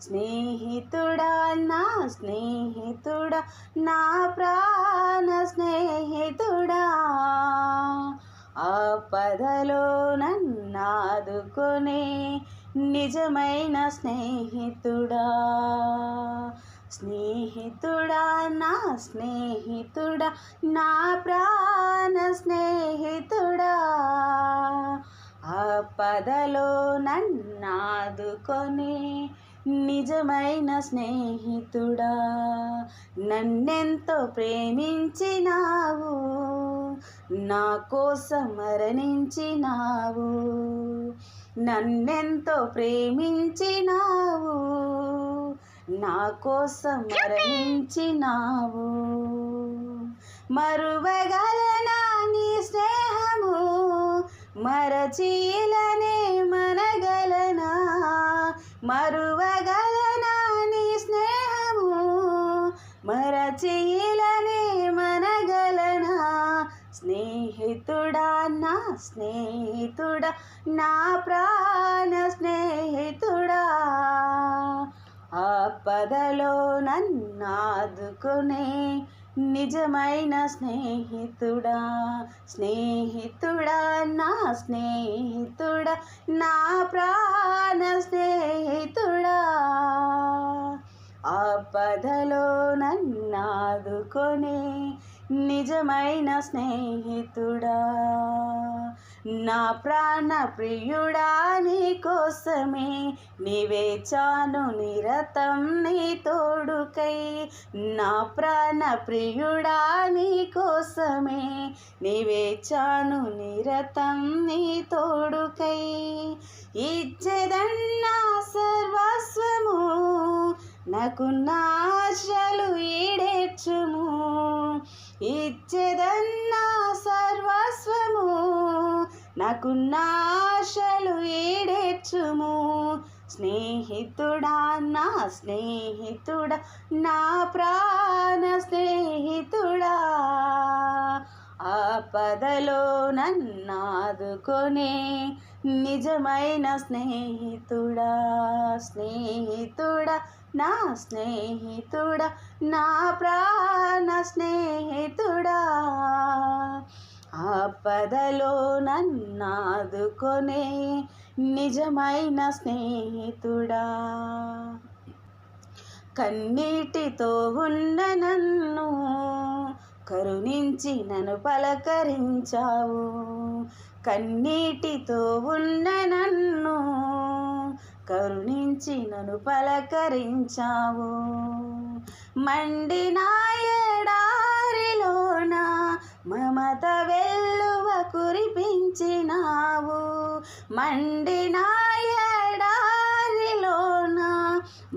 స్నేహితుడా నా స్నేహితుడా నా ప్రాణ స్నేహితుడా ఆపదలో నన్నాదుకునే నిజమైన స్నేహితుడా స్నేహితుడా నా స్నేహితుడా నా ప్రాణ స్నేహితుడా ఆపదలో నన్నాదుకొని నిజమైన స్నేహితుడా నన్నెంతో ప్రేమించినావు నా కోసం మరణించినావు నన్నెంతో ప్రేమించినావు నా కోసం మరణించినావు మరువగలనా నీ స్నేహము మరచిలనే మనగలనా మరువగలనా నీ స్నేహము మరచిలనే మనగలనా స్నేహితుడా నా స్నేహితుడా నా ప్రాణ స్నేహితుడా ఆపదలో నన్నాదుకునే నిజమైన స్నేహితుడా స్నేహితుడా నా స్నేహితుడా నా ప్రాణ స్నేహితుడా ఆపదలో నన్నాదుకునే నిజమైన స్నేహితుడా నా ప్రాణ ప్రియుడా నీ కోసమే నివేచాను నిరతం నీ తోడుకై నా ప్రాణ ప్రియుడా నీ కోసమే నివేచాను నిరతం నీ తోడుకై ఇచ్చేదన్నా సర్వస్వము నాకు నాశలు ఈడేర్చుము ఇచ్చేదన్నా సర్వస్వము నాకు నాశలు ఈడేర్చుము స్నేహితుడా నా స్నేహితుడా నా ప్రాణ స్నేహితుడా ఆపదలో నన్నాదుకొనే నిజమైన స్నేహితుడా స్నేహితుడా నా స్నేహితుడా నా ప్రాణ స్నేహితుడా ఆపదలో నన్నాదుకొనే నిజమైన స్నేహితుడా కన్నీటితో ఉన్న నన్ను కరుణించి నన్ను పలకరించావు కన్నీటితో ఉన్న నన్ను కరుణించి నన్ను పలకరించావు మండిన ఎడారిలోన మమత వెల్లువ కురిపించినావు మండిన ఎడారిలోన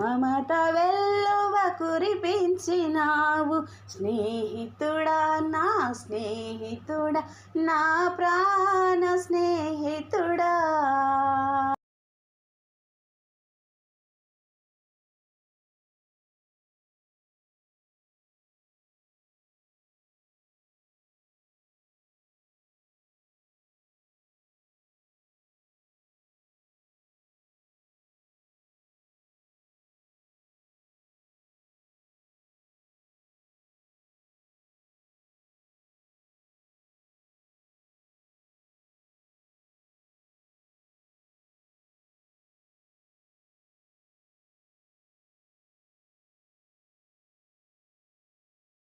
మమత వెల్లువ కురిపించినావు స్నేహితుడా నా స్నేహితుడా నా ప్రాణ స్నేహితుడా